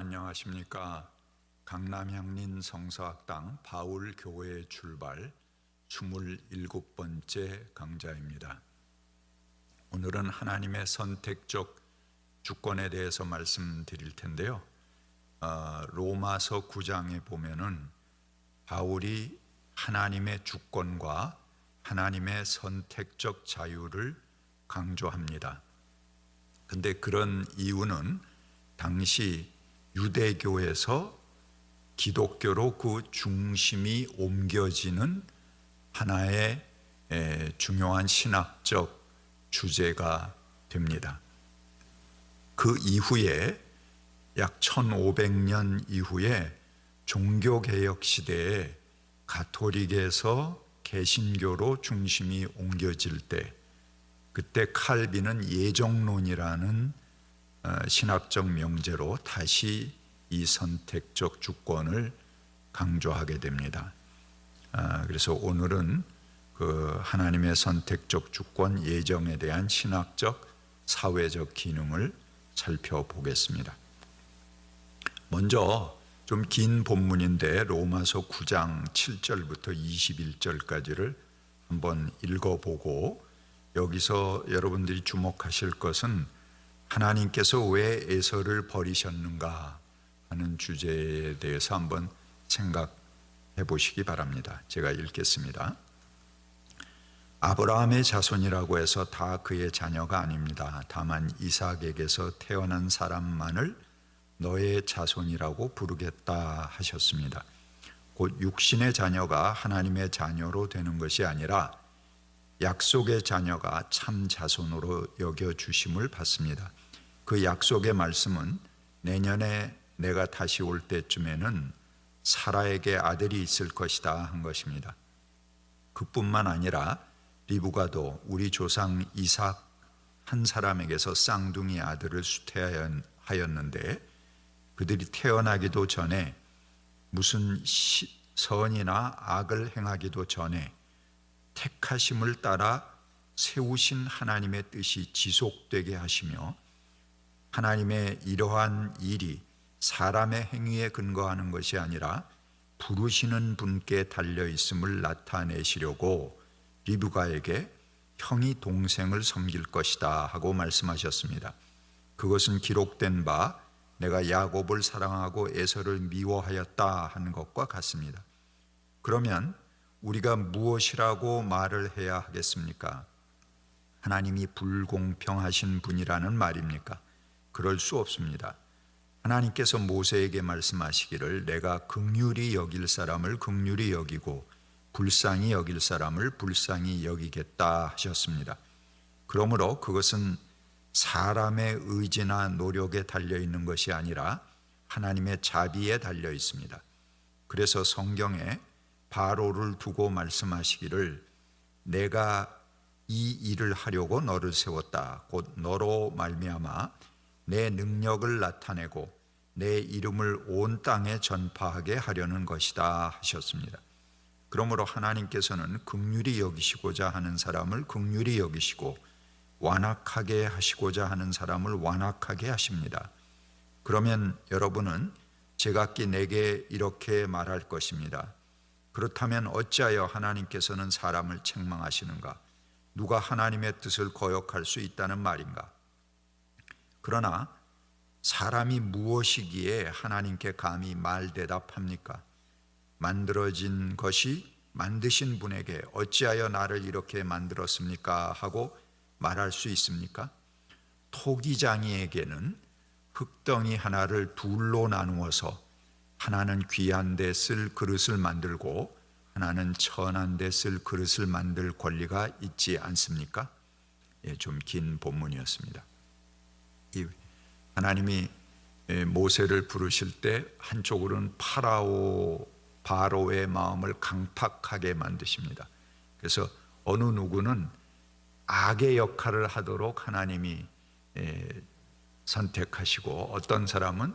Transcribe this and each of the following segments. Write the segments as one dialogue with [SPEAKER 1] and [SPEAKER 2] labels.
[SPEAKER 1] 안녕하십니까. 강남향린 성서학당 바울교회 출발 27번째 강좌입니다. 오늘은 하나님의 선택적 주권에 대해서 말씀드릴 텐데요. 로마서 9장에 보면은 바울이 하나님의 주권과 하나님의 선택적 자유를 강조합니다. 근데 그런 이유는 당시 유대교에서 기독교로 그 중심이 옮겨지는 하나의 중요한 신학적 주제가 됩니다. 그 이후에 약 1500년 이후에 종교개혁 시대에 가톨릭에서 개신교로 중심이 옮겨질 때, 그때 칼빈은 예정론이라는 신학적 명제로 다시 이 선택적 주권을 강조하게 됩니다. 그래서 오늘은 그 하나님의 선택적 주권 예정에 대한 신학적 사회적 기능을 살펴보겠습니다. 먼저 좀 긴 본문인데 로마서 9장 7절부터 21절까지를 한번 읽어보고, 여기서 여러분들이 주목하실 것은 하나님께서 왜 에서를 버리셨는가 하는 주제에 대해서 한번 생각해 보시기 바랍니다. 제가 읽겠습니다. 아브라함의 자손이라고 해서 다 그의 자녀가 아닙니다. 다만 이삭에게서 태어난 사람만을 너의 자손이라고 부르겠다 하셨습니다. 곧 육신의 자녀가 하나님의 자녀로 되는 것이 아니라 약속의 자녀가 참 자손으로 여겨주심을 받습니다. 그 약속의 말씀은 내년에 내가 다시 올 때쯤에는 사라에게 아들이 있을 것이다 한 것입니다. 그뿐만 아니라 리브가도 우리 조상 이삭 한 사람에게서 쌍둥이 아들을 수태하였는데, 그들이 태어나기도 전에 무슨 선이나 악을 행하기도 전에 택하심을 따라 세우신 하나님의 뜻이 지속되게 하시며, 하나님의 이러한 일이 사람의 행위에 근거하는 것이 아니라 부르시는 분께 달려 있음을 나타내시려고 리브가에게 형이 동생을 섬길 것이다 하고 말씀하셨습니다. 그것은 기록된 바 내가 야곱을 사랑하고 에서를 미워하였다 하는 것과 같습니다. 그러면 우리가 무엇이라고 말을 해야 하겠습니까? 하나님이 불공평하신 분이라는 말입니까? 그럴 수 없습니다. 하나님께서 모세에게 말씀하시기를 내가 긍휼히 여길 사람을 긍휼히 여기고 불쌍히 여길 사람을 불쌍히 여기겠다 하셨습니다. 그러므로 그것은 사람의 의지나 노력에 달려 있는 것이 아니라 하나님의 자비에 달려 있습니다. 그래서 성경에 바로를 두고 말씀하시기를 내가 이 일을 하려고 너를 세웠다. 곧 너로 말미암아 내 능력을 나타내고 내 이름을 온 땅에 전파하게 하려는 것이다 하셨습니다. 그러므로 하나님께서는 긍휼히 여기시고자 하는 사람을 긍휼히 여기시고 완악하게 하시고자 하는 사람을 완악하게 하십니다. 그러면 여러분은 제각기 내게 이렇게 말할 것입니다. 그렇다면 어찌하여 하나님께서는 사람을 책망하시는가? 누가 하나님의 뜻을 거역할 수 있다는 말인가? 그러나 사람이 무엇이기에 하나님께 감히 말대답합니까? 만들어진 것이 만드신 분에게 어찌하여 나를 이렇게 만들었습니까? 하고 말할 수 있습니까? 토기장이에게는 흙덩이 하나를 둘로 나누어서 하나는 귀한 데 쓸 그릇을 만들고 하나는 천한 데 쓸 그릇을 만들 권리가 있지 않습니까? 좀 긴 본문이었습니다. 하나님이 모세를 부르실 때 한쪽으로는 바로의 마음을 강팍하게 만드십니다. 그래서 어느 누구는 악의 역할을 하도록 하나님이 선택하시고 어떤 사람은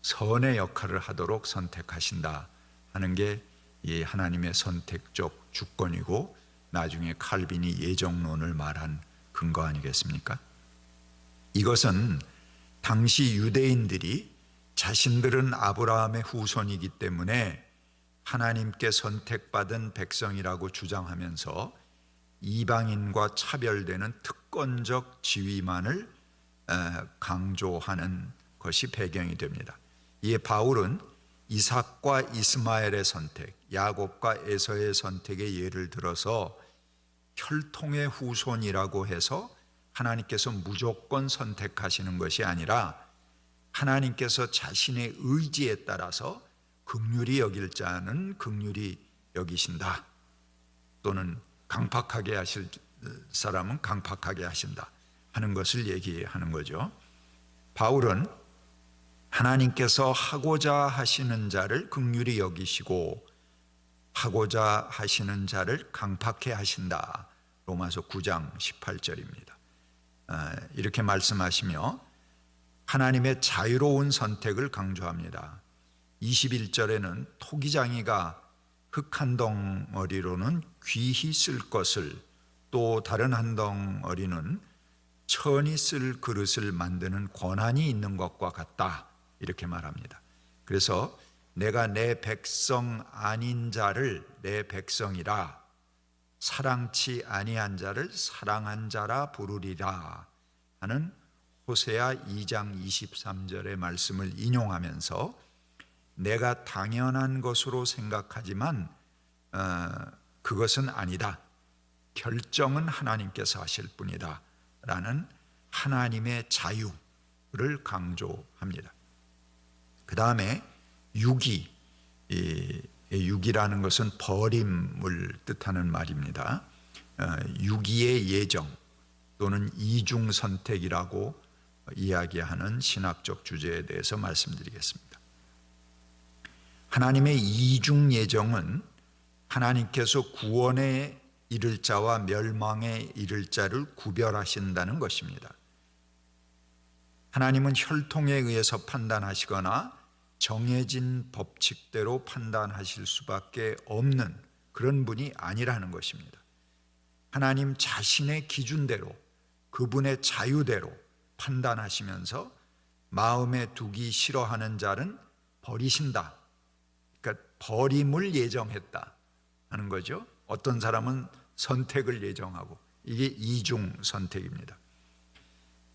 [SPEAKER 1] 선의 역할을 하도록 선택하신다 하는 게 이 하나님의 선택적 주권이고, 나중에 칼빈이 예정론을 말한 근거 아니겠습니까? 이것은 당시 유대인들이 자신들은 아브라함의 후손이기 때문에 하나님께 선택받은 백성이라고 주장하면서 이방인과 차별되는 특권적 지위만을 강조하는 것이 배경이 됩니다. 이에 바울은 이삭과 이스마엘의 선택, 야곱과 에서의 선택의 예를 들어서 혈통의 후손이라고 해서 하나님께서 무조건 선택하시는 것이 아니라 하나님께서 자신의 의지에 따라서 긍휼히 여길 자는 긍휼히 여기신다, 또는 강팍하게 하실 사람은 강팍하게 하신다 하는 것을 얘기하는 거죠. 바울은 하나님께서 하고자 하시는 자를 긍휼히 여기시고 하고자 하시는 자를 강팍해 하신다, 로마서 9장 18절입니다. 이렇게 말씀하시며 하나님의 자유로운 선택을 강조합니다. 21절에는 토기장이가 흙 한 덩어리로는 귀히 쓸 것을, 또 다른 한 덩어리는 천히 쓸 그릇을 만드는 권한이 있는 것과 같다, 이렇게 말합니다. 그래서 내가 내 백성 아닌 자를 내 백성이라, 사랑치 아니한 자를 사랑한 자라 부르리라 하는 호세아 2장 23절의 말씀을 인용하면서 내가 당연한 것으로 생각하지만 그것은 아니다, 결정은 하나님께서 하실 뿐이다 라는 하나님의 자유를 강조합니다. 그 다음에 유기, 유기라는 것은 버림을 뜻하는 말입니다. 유기의 예정 또는 이중 선택이라고 이야기하는 신학적 주제에 대해서 말씀드리겠습니다. 하나님의 이중 예정은 하나님께서 구원에 이를 자와 멸망에 이를 자를 구별하신다는 것입니다. 하나님은 혈통에 의해서 판단하시거나 정해진 법칙대로 판단하실 수밖에 없는 그런 분이 아니라는 것입니다. 하나님 자신의 기준대로, 그분의 자유대로 판단하시면서 마음에 두기 싫어하는 자는 버리신다, 그러니까 버림을 예정했다 하는 거죠. 어떤 사람은 선택을 예정하고, 이게 이중 선택입니다.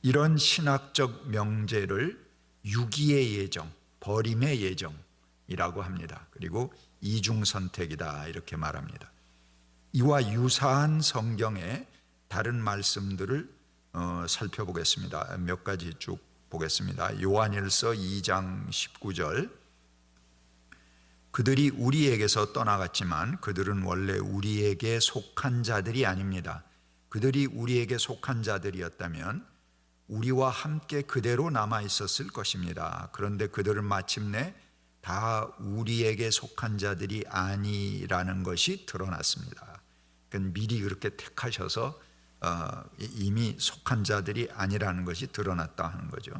[SPEAKER 1] 이런 신학적 명제를 유기의 예정, 버림의 예정이라고 합니다. 그리고 이중 선택이다, 이렇게 말합니다. 이와 유사한 성경의 다른 말씀들을 살펴보겠습니다. 몇 가지 쭉 보겠습니다. 요한일서 2장 19절, 그들이 우리에게서 떠나갔지만 그들은 원래 우리에게 속한 자들이 아닙니다. 그들이 우리에게 속한 자들이었다면 우리와 함께 그대로 남아 있었을 것입니다. 그런데 그들은 마침내 다 우리에게 속한 자들이 아니라는 것이 드러났습니다. 그러니까 미리 그렇게 택하셔서 이미 속한 자들이 아니라는 것이 드러났다 하는 거죠.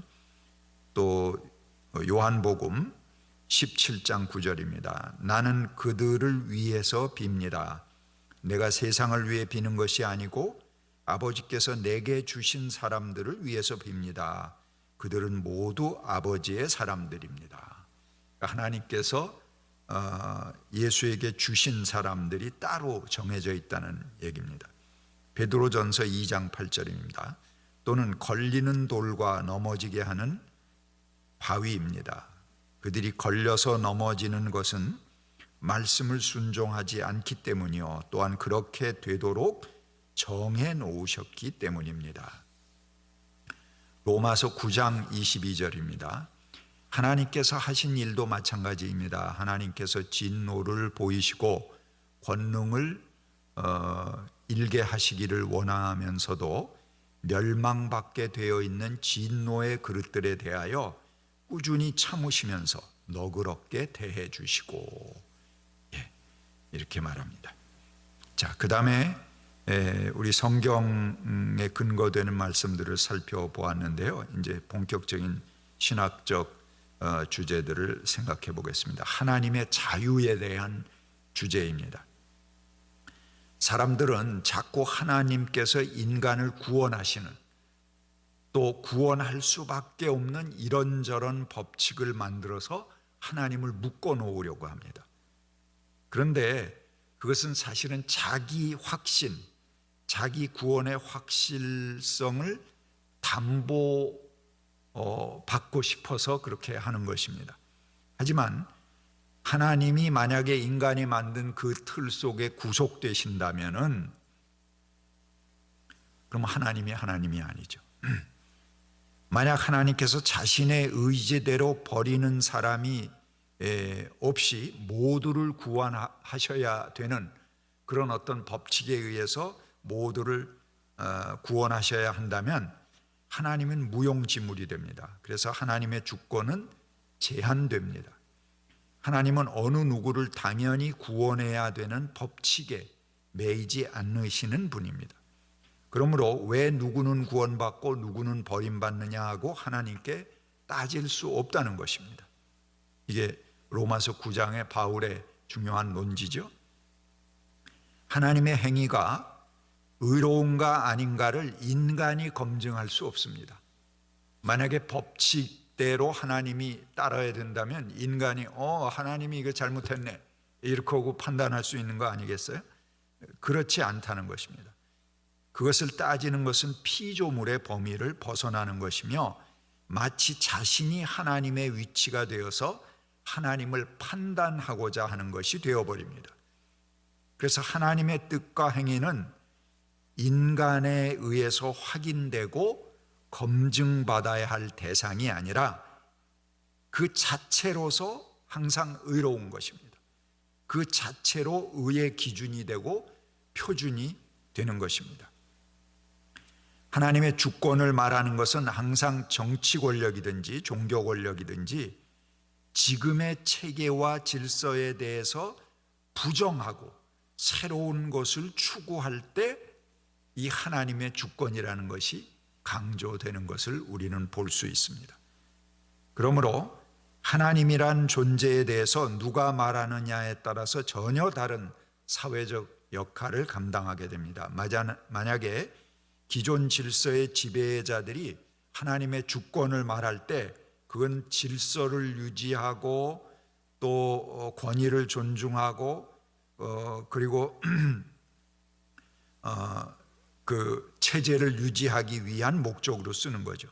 [SPEAKER 1] 또 요한복음 17장 9절입니다. 나는 그들을 위해서 빕니다. 내가 세상을 위해 비는 것이 아니고 아버지께서 내게 주신 사람들을 위해서 빕니다. 그들은 모두 아버지의 사람들입니다. 하나님께서 예수에게 주신 사람들이 따로 정해져 있다는 얘기입니다. 베드로전서 2장 8절입니다. 또는 걸리는 돌과 넘어지게 하는 바위입니다. 그들이 걸려서 넘어지는 것은 말씀을 순종하지 않기 때문이요, 또한 그렇게 되도록 정해 놓으셨기 때문입니다. 로마서 9장 22절입니다. 하나님께서 하신 일도 마찬가지입니다. 하나님께서 진노를 보이시고 권능을 일게 하시기를 원하면서도 멸망받게 되어 있는 진노의 그릇들에 대하여 꾸준히 참으시면서 너그럽게 대해 주시고, 이렇게 말합니다. 자, 그 다음에 우리 성경에 근거되는 말씀들을 살펴보았는데요, 이제 본격적인 신학적 주제들을 생각해 보겠습니다. 하나님의 자유에 대한 주제입니다. 사람들은 자꾸 하나님께서 인간을 구원하시는, 또 구원할 수밖에 없는 이런저런 법칙을 만들어서 하나님을 묶어 놓으려고 합니다. 그런데 그것은 사실은 자기 확신, 자기 구원의 확실성을 담보받고 싶어서 그렇게 하는 것입니다. 하지만 하나님이 만약에 인간이 만든 그 틀 속에 구속되신다면은 그럼 하나님이 아니죠. 만약 하나님께서 자신의 의지대로 버리는 사람이 없이 모두를 구원하셔야 되는 그런 어떤 법칙에 의해서 모두를 구원하셔야 한다면 하나님은 무용지물이 됩니다. 그래서 하나님의 주권은 제한됩니다. 하나님은 어느 누구를 당연히 구원해야 되는 법칙에 매이지 않으시는 분입니다. 그러므로 왜 누구는 구원받고 누구는 버림받느냐 하고 하나님께 따질 수 없다는 것입니다. 이게 로마서 9장의 바울의 중요한 논지죠. 하나님의 행위가 의로운가 아닌가를 인간이 검증할 수 없습니다. 만약에 법칙대로 하나님이 따라야 된다면 인간이 하나님이 이거 잘못했네 이렇게 하고 판단할 수 있는 거 아니겠어요? 그렇지 않다는 것입니다. 그것을 따지는 것은 피조물의 범위를 벗어나는 것이며 마치 자신이 하나님의 위치가 되어서 하나님을 판단하고자 하는 것이 되어버립니다. 그래서 하나님의 뜻과 행위는 인간에 의해서 확인되고 검증받아야 할 대상이 아니라 그 자체로서 항상 의로운 것입니다. 그 자체로 의의 기준이 되고 표준이 되는 것입니다. 하나님의 주권을 말하는 것은 항상 정치 권력이든지 종교 권력이든지 지금의 체계와 질서에 대해서 부정하고 새로운 것을 추구할 때 이 하나님의 주권이라는 것이 강조되는 것을 우리는 볼 수 있습니다. 그러므로 하나님이란 존재에 대해서 누가 말하느냐에 따라서 전혀 다른 사회적 역할을 감당하게 됩니다. 만약에 기존 질서의 지배자들이 하나님의 주권을 말할 때 그건 질서를 유지하고 또 권위를 존중하고 그리고 그 체제를 유지하기 위한 목적으로 쓰는 거죠.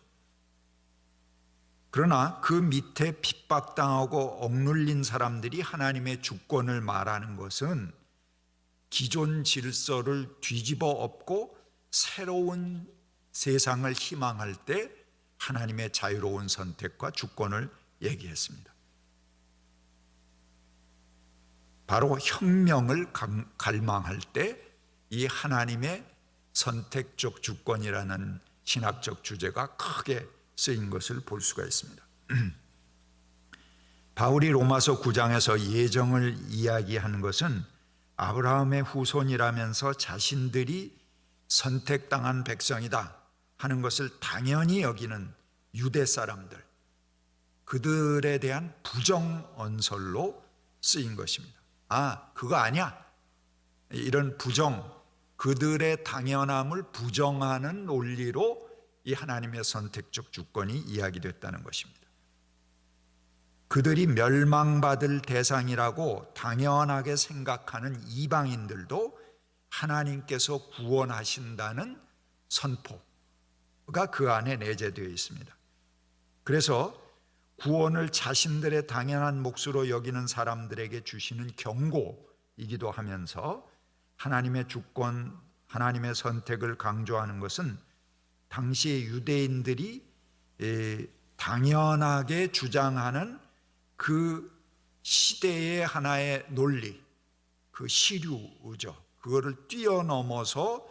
[SPEAKER 1] 그러나 그 밑에 핍박당하고 억눌린 사람들이 하나님의 주권을 말하는 것은 기존 질서를 뒤집어 엎고 새로운 세상을 희망할 때 하나님의 자유로운 선택과 주권을 얘기했습니다. 바로 혁명을 갈망할 때 이 하나님의 선택적 주권이라는 신학적 주제가 크게 쓰인 것을 볼 수가 있습니다. 바울이 로마서 9장에서 예정을 이야기하는 것은 아브라함의 후손이라면서 자신들이 선택당한 백성이다 하는 것을 당연히 여기는 유대 사람들, 그들에 대한 부정 언설로 쓰인 것입니다. 그거 아니야. 이런 그들의 당연함을 부정하는 논리로 이 하나님의 선택적 주권이 이야기됐다는 것입니다. 그들이 멸망받을 대상이라고 당연하게 생각하는 이방인들도 하나님께서 구원하신다는 선포가 그 안에 내재되어 있습니다. 그래서 구원을 자신들의 당연한 몫으로 여기는 사람들에게 주시는 경고이기도 하면서 하나님의 주권, 하나님의 선택을 강조하는 것은 당시의 유대인들이 당연하게 주장하는 그 시대의 하나의 논리, 그 시류죠. 그거를 뛰어넘어서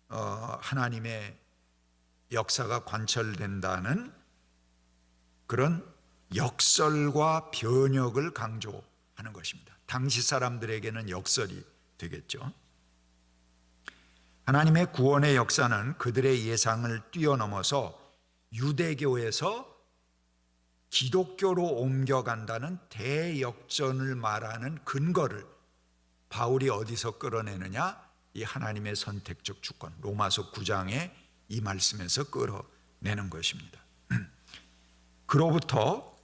[SPEAKER 1] 하나님의 역사가 관철된다는 그런 역설과 변혁을 강조하는 것입니다. 당시 사람들에게는 역설이 되겠죠. 하나님의 구원의 역사는 그들의 예상을 뛰어넘어서 유대교에서 기독교로 옮겨간다는 대역전을 말하는 근거를 바울이 어디서 끌어내느냐? 이 하나님의 선택적 주권, 로마서 9장의 이 말씀에서 끌어내는 내는 것입니다. 그로부터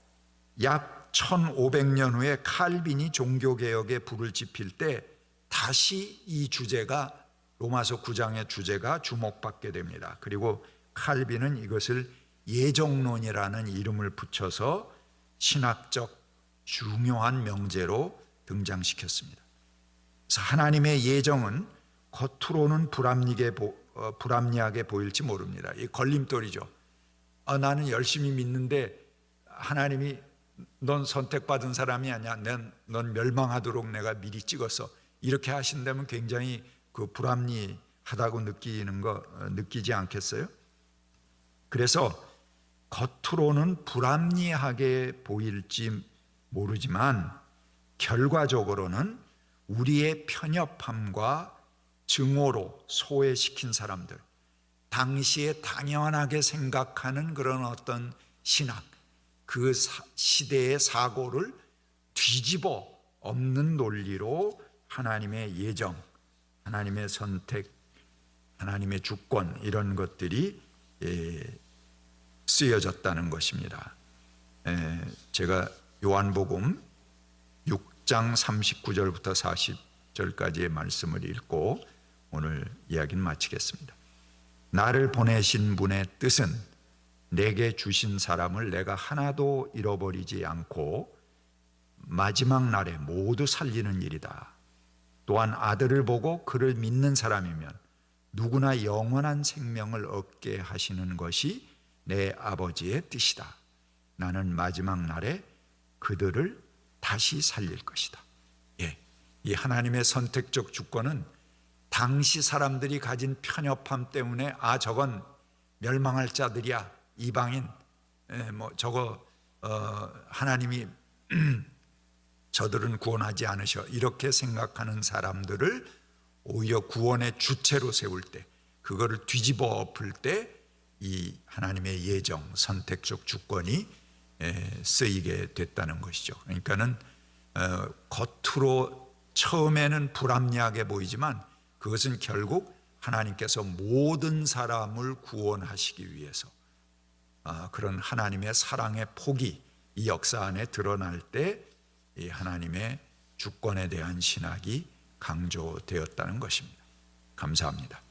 [SPEAKER 1] 약 1500년 후에 칼빈이 종교개혁에 불을 지필 때 다시 이 주제가, 로마서 9장의 주제가 주목받게 됩니다. 그리고 칼빈은 이것을 예정론이라는 이름을 붙여서 신학적 중요한 명제로 등장시켰습니다. 그래서 하나님의 예정은 겉으로는 불합리하게 보일지 모릅니다. 이 걸림돌이죠. 나는 열심히 믿는데 하나님이 넌 선택받은 사람이 아니야, 넌 멸망하도록 내가 미리 찍었어, 이렇게 하신다면 굉장히 그 불합리하다고 느끼지 않겠어요? 그래서 겉으로는 불합리하게 보일지 모르지만 결과적으로는 우리의 편협함과 증오로 소외시킨 사람들, 당시에 당연하게 생각하는 그런 어떤 신학, 그 시대의 사고를 뒤집어 엎는 논리로 하나님의 예정, 하나님의 선택, 하나님의 주권, 이런 것들이 쓰여졌다는 것입니다. 제가 요한복음 6장 39절부터 40절까지의 말씀을 읽고 오늘 이야기는 마치겠습니다. 나를 보내신 분의 뜻은 내게 주신 사람을 내가 하나도 잃어버리지 않고 마지막 날에 모두 살리는 일이다. 또한 아들을 보고 그를 믿는 사람이면 누구나 영원한 생명을 얻게 하시는 것이 내 아버지의 뜻이다. 나는 마지막 날에 그들을 다시 살릴 것이다. 이 하나님의 선택적 주권은 당시 사람들이 가진 편협함 때문에 저건 멸망할 자들이야, 이방인, 하나님이 저들은 구원하지 않으셔, 이렇게 생각하는 사람들을 오히려 구원의 주체로 세울 때, 그거를 뒤집어 엎을 때 이 하나님의 예정, 선택적 주권이 쓰이게 됐다는 것이죠. 그러니까는 겉으로 처음에는 불합리하게 보이지만 그것은 결국 하나님께서 모든 사람을 구원하시기 위해서 그런 하나님의 사랑의 폭이 이 역사 안에 드러날 때 이 하나님의 주권에 대한 신학이 강조되었다는 것입니다. 감사합니다.